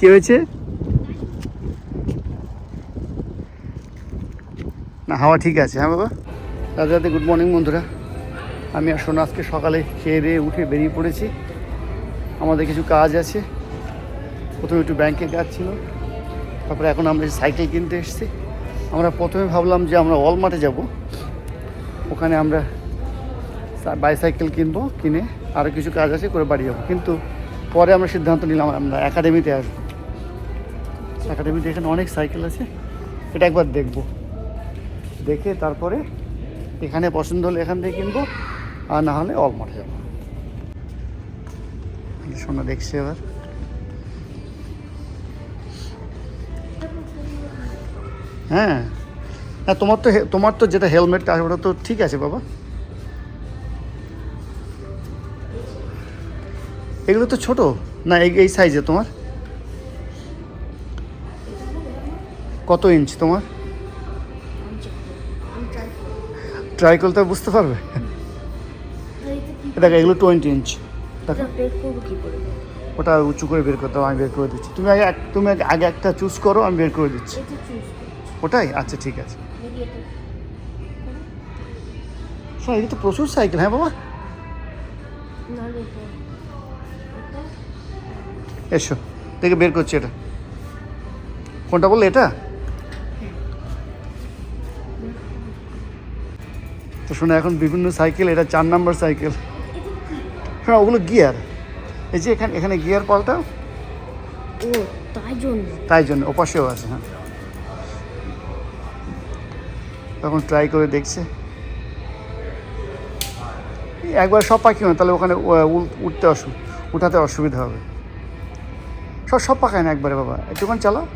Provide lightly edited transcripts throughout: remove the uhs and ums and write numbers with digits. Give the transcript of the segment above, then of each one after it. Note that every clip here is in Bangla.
কি হয়েছে? না, হাওয়া ঠিক আছে। হ্যাঁ বাবা। রাতে রাতে গুড মর্নিং বন্ধুরা। আমি আর সোনা আজকে সকালে খেয়ে দিয়ে উঠে বেরিয়ে পড়েছি। আমাদের কিছু কাজ আছে। প্রথমে একটু ব্যাংকে কাজ ছিল, তারপরে এখন আমরা সাইকেল কিনতে এসেছি। আমরা প্রথমে ভাবলাম যে আমরা ওয়ালমার্টে যাব, ওখানে আমরা বাইসাইকেল কিনবো, কিনে আরও কিছু কাজ আছে করে বাড়ি যাবো। কিন্তু পরে আমরা সিদ্ধান্ত নিলাম আমরা একাডেমিতে আসবো। একাডেমিতে এখানে অনেক সাইকেল আছে, এটা একবার দেখব, দেখে তারপরে এখানে পছন্দ হলে এখান থেকে কিনবো, আর না হলে ওয়ালমার্টে যাবো। সোনা দেখছি এবার। হ্যাঁ হ্যাঁ, তোমার তো যেটা হেলমেটটা আছে ওটা তো ঠিক আছে বাবা। এগুলো তো ছোট না, এই সাইজে তোমার কত ইঞ্চ তোমার? ট্রাই করতে বুঝতে পারবে। দেখো এগুলো 20 ইঞ্চ। দেখো ওটা উঁচু করে বের করতে হবে, আমি বের করে দিচ্ছি। তুমি আগে একটা চুজ করো, আমি বের করে দিচ্ছি। ওটাই আচ্ছা, ঠিক আছে। এটা তো প্রচুর সাইকেল। হ্যাঁ বাবা, এসো দেখে বের করছি। এটা কোনটা বললে? এটা তো শোনো, এখন বিভিন্ন সাইকেল, এটা 4 নাম্বার সাইকেল। শোনো ওগুলো গিয়ার, এই যে এখানে গিয়ার পাল্টাও। ও তাই জন্য ওপাশেও আছে। হ্যাঁ, তখন ট্রাই করে দেখছে। একবার সব পাখি হয় তাহলে ওখানে উঠাতে অসুবিধা হবে। সব পাকায় না একবারে বাবা, একটুখানি চালাও।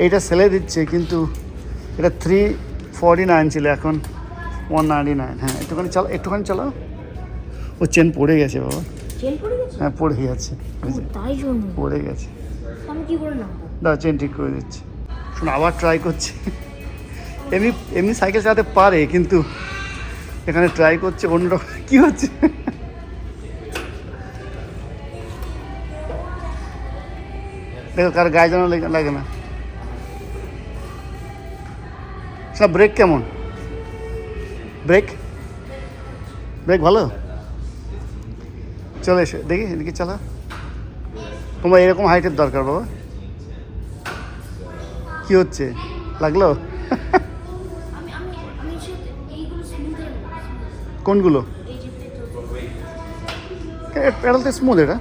এইটা সেলে দিচ্ছে, কিন্তু এটা 349 ছিল, এখন 199। হ্যাঁ, একটুখানি চালাও। ও চেন পড়ে গেছে বাবা। হ্যাঁ পড়ে গেছে, পড়ে গেছে। দাও চেন ঠিক করে দিচ্ছি। শোনো আবার ট্রাই করছি। এমনি সাইকেল চালাতে পারে, কিন্তু এখানে ট্রাই করছে অন্যরকম। কি হচ্ছে? দেখো কার গায়ে যেন লাগে না। সব ব্রেক কেমন? ব্রেক ভালো? চলে এসে দেখি, এদিকে চালা। তোমার এরকম হাইটের দরকার বাবা। কি হচ্ছে? লাগলো? কোনগুলো? প্যাডাল তো স্মুথ। এটা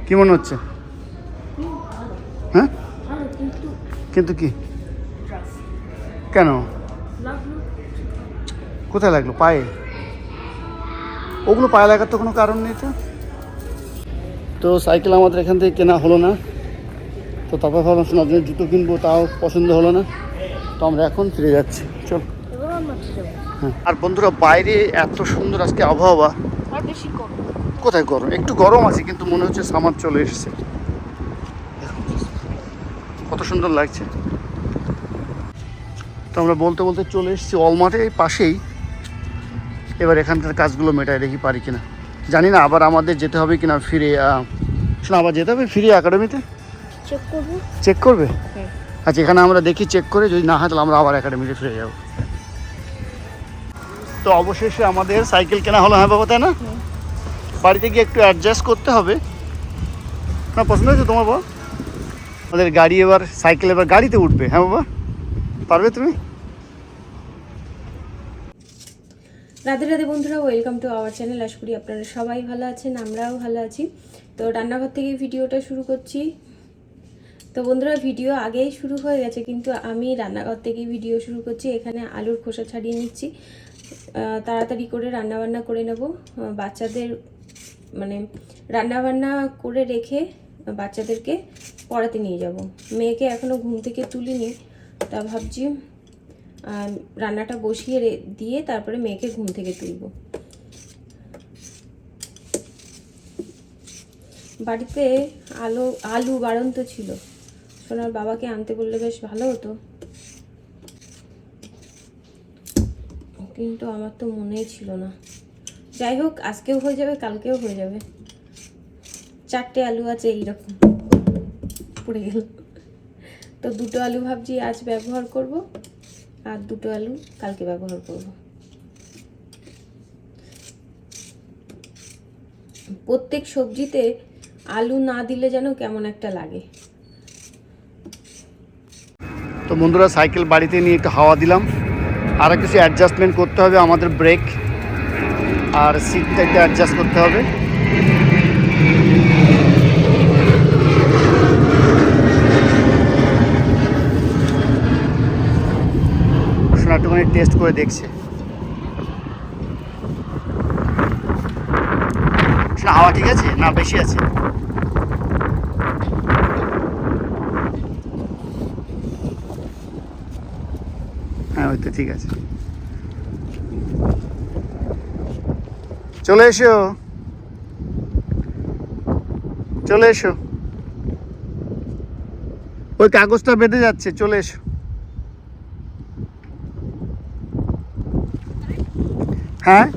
কি মনে হচ্ছে? হ্যাঁ, কিন্তু কি কেন? কোথায় লাগলো? পায়ে? ওগুলো পায়ে লাগার তো কোনো কারণ নেই। তো সাইকেল আমাদের এখান থেকে কেনা হলো না, তো তারপর ভাবলাম শোনার জন্য জুতো কিনবো, তাও পছন্দ হলো না। তো আমরা এখন ফিরে যাচ্ছি। চল। হ্যাঁ, আর বন্ধুরা বাইরে এত সুন্দর আজকে আবহাওয়া। কোথায় গরম? একটু গরম আছে, কিন্তু মনে হচ্ছে সামার চলে এসেছে। কত সুন্দর লাগছে। তো আমরা বলতে বলতে চলে এসেছি ওয়ালমার্টে, এই পাশেই। এবার এখানকার কাজগুলো মেটায় দেখি পারি কিনা, জানি না। আবার আমাদের যেতে হবে কিনা ফিরে। শোনো আবার যেতে হবে ফিরে একাডেমিতে। চেক করবে? আচ্ছা, এখানে আমরা দেখি, চেক করে যদি না হয় তাহলে আমরা আবার একাডেমিতে ফিরে যাব। তো অবশেষে আমাদের সাইকেল কেনা হলো। হ্যাঁ বাবা, তাই না? বাড়িতে গিয়ে একটু অ্যাডজাস্ট করতে হবে। না পছন্দ হয়েছে তোমার বাবা? আমাদের গাড়ি এবার, সাইকেল এবার গাড়িতে উঠবে। হ্যাঁ বাবা, পারবে তুমি? রাধে রাধে বন্ধুরা, ওয়েলকাম টু আওয়ার চ্যানেল। আশা করি আপনারা সবাই ভালো আছেন, আমরাও ভালো আছি। তো রান্নাঘর থেকে ভিডিওটা শুরু করছি। তো বন্ধুরা ভিডিও আগেই শুরু হয়ে গেছে, কিন্তু আমি রান্নাঘর থেকেই ভিডিও শুরু করছি। এখানে আলুর খোসা ছাড়িয়ে নিচ্ছি, তাড়াতাড়ি করে রান্নাবান্না করে নেব। বাচ্চাদের মানে রান্নাবান্না করে রেখে বাচ্চাদেরকে পড়াতে নিয়ে যাব। মেয়েকে এখনও ঘুম থেকে তুলিনি, তা ভাবছি রান্নাটা বসিয়ে দিয়ে তারপরে মেয়েকে ঘুম থেকে তুলব। বাড়িতে আলু বাড়ন্ত ছিল, সোনার বাবাকে আনতে বললে বেশ ভালো হতো, কিন্তু আমার তো মনেই ছিল না। যাই হোক, আজকেও হয়ে যাবে, কালকেও হয়ে যাবে। 4টে আলু আছে, এইরকম পড়ে গেল। তো 2টো আলু ভাবছি আজ ব্যবহার করব, আর 2টো আলু কালকে ব্যবহার করব। প্রত্যেক সবজিতে আলু না দিলে যেন কেমন একটা লাগে। তো বন্ধুরা, সাইকেল বাড়িতে নিয়ে একটু হাওয়া দিলাম। আর কিছু অ্যাডজাস্টমেন্ট করতে হবে, আমাদের ব্রেক আর সিটটা একটু অ্যাডজাস্ট করতে হবে। শোনা একটুখানি টেস্ট করে দেখছে। শোনা, হাওয়া ঠিক আছে না বেশি আছে? হ্যাঁ, ওই তো ঠিক আছে। চলে এসো, চলে এসো, ওই কাগজটা বেঁধে যাচ্ছে, চলে এসো। হ্যাঁ,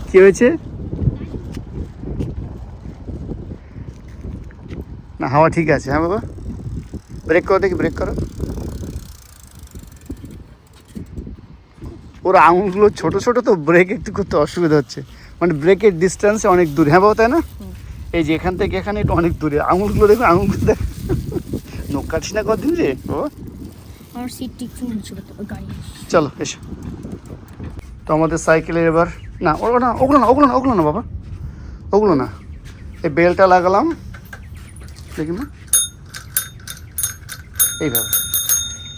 কি হয়েছে? না, হাওয়া ঠিক আছে। হ্যাঁ বাবা, ব্রেক করো দেখি, ব্রেক করো। ওর আঙুলগুলো ছোট ছোট, তো ব্রেক একটু করতে অসুবিধা হচ্ছে, মানে ব্রেকের ডিস্টেন্সে অনেক দূরে। হ্যাঁ বাবা, তাই না? এই যে এখান থেকে এখানে একটু অনেক দূরে। আঙুলগুলো দেখো, আঙুলগুলো দেখ। নখ কাটছি না কদিন রে বাবা। আমার সিটটি একটু নিচে করতে হবে, গাড়ি। চলো এসো। তো আমাদের সাইকেলের এবার না, ওগুলো না, ওগুলো না, ওগুলো না, ওগুলো না বাবা, ওগুলো না। এই বেলটা লাগালাম, দেখি না, এইভাবে।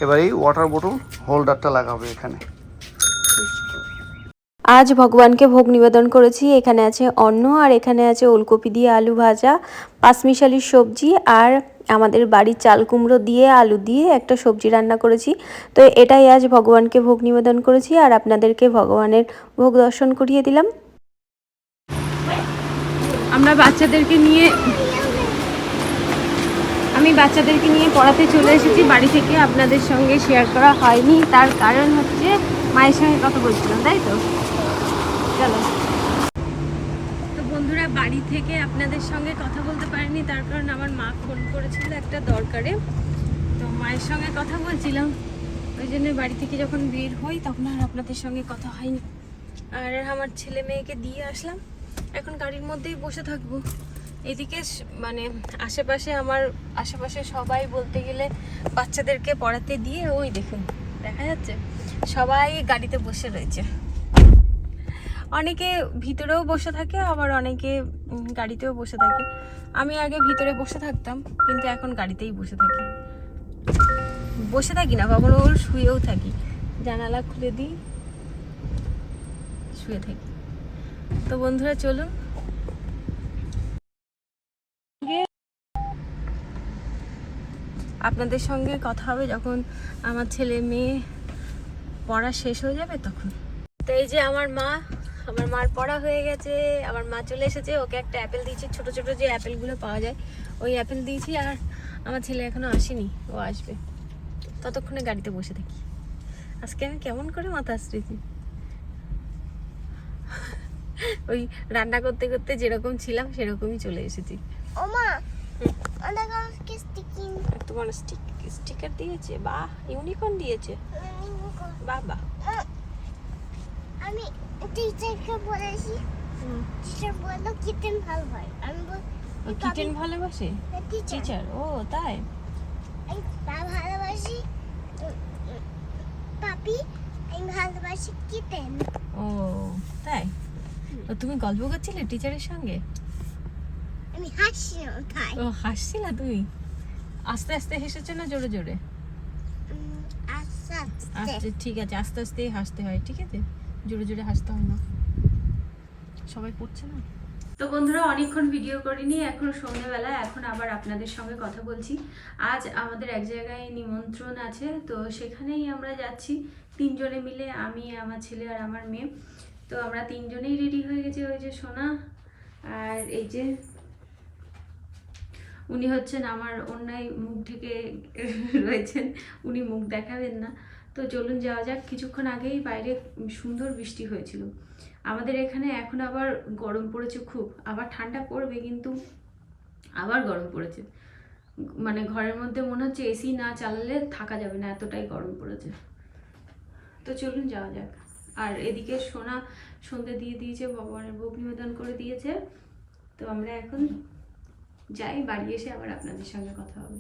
এবার এই ওয়াটার বোতল হোল্ডারটা লাগাবে এখানে। আজ ভগবানকে ভোগ নিবেদন করেছি। এখানে আছে অন্ন, আর এখানে আছে ওলকপি দিয়ে আলু ভাজা, পাঁচমিশালির সবজি, আর আমাদের বাড়ির চাল কুমড়ো দিয়ে আলু দিয়ে একটা সবজি রান্না করেছি। তো এটাই আজ ভগবানকে ভোগ নিবেদন করেছি, আর আপনাদেরকে ভগবানের ভোগ দর্শন করিয়ে দিলাম। আমি বাচ্চাদেরকে নিয়ে পড়াতে চলে এসেছি বাড়ি থেকে। আপনাদের সঙ্গে শেয়ার করা হয়নি, তার কারণ হচ্ছে মায়ের সঙ্গে কথা বলছিলাম, তাই তো। চলো। তো বন্ধুরা, বাড়ি থেকে আপনাদের সঙ্গে কথা বলতে পারিনি, তার কারণ আমার মা ফোন করেছিল একটা দরকারে। তো মায়ের সঙ্গে কথা বলছিলাম, ওই জন্য বাড়ি থেকে যখন বের হই তখন আর আপনাদের সঙ্গে কথা হয়নি। আর আমার ছেলে মেয়েকে দিয়ে আসলাম, এখন গাড়ির মধ্যেই বসে থাকবো। এদিকে মানে আশেপাশে সবাই বলতে গেলে বাচ্চাদেরকে পড়াতে দিয়ে, ওই দেখুন দেখা যাচ্ছে সবাই গাড়িতে বসে রয়েছে। অনেকে ভিতরেও বসে থাকে, আবার অনেকে গাড়িতেও বসে থাকে। আমি আগে ভিতরে বসে থাকতাম, কিন্তু এখন গাড়িতেই বসে থাকি না, কখনো শুয়েও থাকি, জানালা খুলে দিই, শুয়ে থাকি। তো বন্ধুরা চলুন, আপনাদের সঙ্গে কথা হবে যখন আমার ছেলে মেয়ে পড়া শেষ হয়ে যাবে তখন। তো এই যে আমার মার পড়া হয়ে গেছে, আমার মা চলে এসেছে। ওকে একটা অ্যাপেল দিয়েছি, ছোট ছোট যে অ্যাপেলগুলো পাওয়া যায়, ওই অ্যাপেল দিয়েছি। আর আমার ছেলে এখনো আসেনি, ও আসবে, ততক্ষণে গাড়িতে বসে থাকি। আজকে আমি কেমন করে মাথা আসতেছি, ওই রান্না করতে করতে যেরকম ছিলাম সেরকমই চলে এসেছি। তোমার স্টিকার দিয়েছে, বাহ, ইউনিকর্ন দিয়েছে, বাহ বাহ। আমি টিচারকে বলেছি, টিচার বললো কিটেন ভালো হয়। আমি কিটেন ভালোবাসে টিচার? ও তাই? আমি ভালোবাসি পাপি, আমি ভালোবাসি কিটেন। ও তাই? তো তুমি গল্প করছিলে টিচারের সঙ্গে? আমি হাসছিলাম তাই। ও হাসছিলা তুমি? আস্তে আস্তে হেসেছো না জোরে জোরে? আস্তে, ঠিক আছে, আস্তে আস্তেই হাসতে হয়, ঠিক আছে, জোরে জোরে হাসতে হয় না। সবাই পড়ছে না তো। বন্ধুরা, অনেকক্ষণ ভিডিও করিনি, এখন সন্ধ্যেবেলা, এখন আবার আপনাদের সঙ্গে কথা বলছি। আজ আমাদের এক জায়গায় নিমন্ত্রণ আছে, তো সেখানেই আমরা যাচ্ছি 3 জনে মিলে, আমি, আমার ছেলে আর আমার মেয়ে। তো আমরা 3 জনেই রেডি হয়ে গেছি। ওই যে সোনা, আর এই যে উনি হচ্ছেন আমার অন্যায় মুখ ঢেকে রয়েছেন, উনি মুখ দেখাবেন না। তো চলুন যাওয়া যাক। কিছুক্ষণ আগেই বাইরে সুন্দর বৃষ্টি হয়েছিল। আমাদের এখানে এখন আবার গরম পড়েছে খুব, আবার ঠান্ডা পড়বে কিন্তু আবার গরম পড়েছে। মানে ঘরের মধ্যে মনে হচ্ছে এসি না চালালে থাকা যাবে না, এতটাই গরম পড়েছে। তো চলুন যাওয়া যাক। আর এদিকে সোনা সন্ধে দিয়ে দিয়েছে, ভগবানের ভোগ নিবেদন করে দিয়েছে। তো আমরা এখন যাই, বাড়ি এসে আবার আপনাদের সঙ্গে কথা হবে।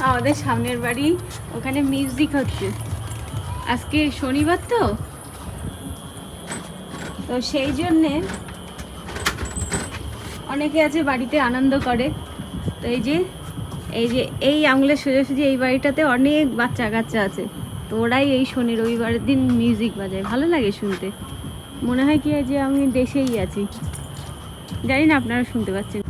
আমাদের সামনের বাড়ি, ওখানে মিউজিক হচ্ছে। আজকে শনিবার তো সেই জন্যে অনেকে আছে বাড়িতে আনন্দ করে। তো এই আঙুলের সোজাসুজি এই বাড়িটাতে অনেক বাচ্চা কাচ্চা আছে। তো ওরাই এই শনি রবিবারের দিন মিউজিক বাজায়, ভালো লাগে শুনতে। মনে হয় কি যে আমি দেশেই আছি। জানি না আপনারা শুনতে পাচ্ছেন।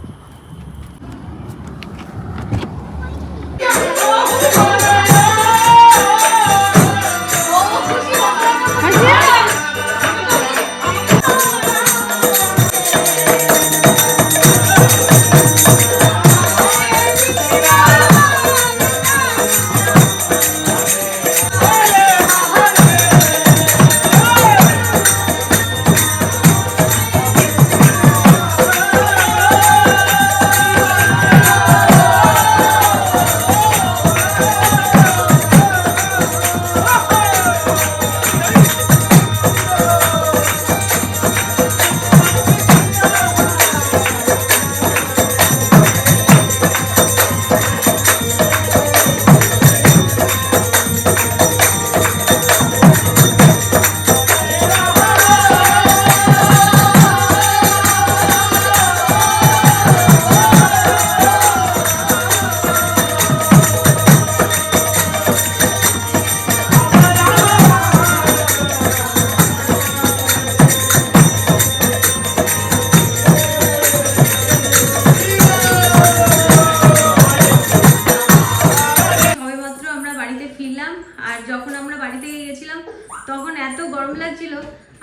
তখন এত গরম লাগছিল,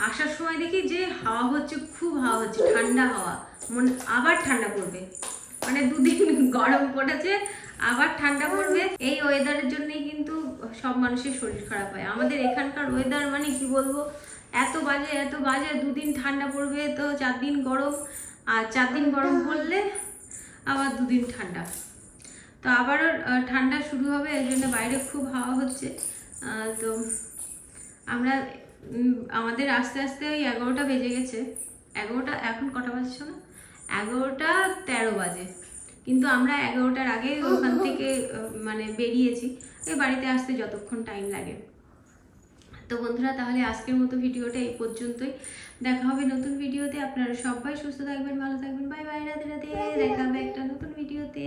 আসার সময় দেখি যে হাওয়া হচ্ছে, খুব হাওয়া হচ্ছে, ঠান্ডা হাওয়া। আবার ঠান্ডা পড়বে, মানে দুদিন গরম পড়েছে, আবার ঠান্ডা পড়বে। এই ওয়েদারের জন্যই কিন্তু সব মানুষের শরীর খারাপ হয়। আমাদের এখানকার ওয়েদার মানে কি বলবো, এত বাজে। দুদিন ঠান্ডা পড়বে তো 4 দিন গরম, আর 4 দিন গরম পড়লে আবার 2 দিন ঠান্ডা। তো আবারও ঠান্ডা শুরু হবে, এই জন্য বাইরে খুব হাওয়া হচ্ছে। তো আমাদের আস্তে আস্তে ওই 11টা বেজে গেছে। 11টা, এখন কটা বাজে শোনো? 11:13 বাজে। কিন্তু আমরা 11টার আগে ওখান থেকে মানে বেরিয়েছি। এই বাড়িতে আসতে যতক্ষণ টাইম লাগে। তো বন্ধুরা, তাহলে আজকের মতো ভিডিওটা এই পর্যন্তই। দেখা হবে নতুন ভিডিওতে। আপনারা সবাই সুস্থ থাকবেন, ভালো থাকবেন। Bye bye, Radhe Radhe. দেখা হবে একটা নতুন ভিডিওতে।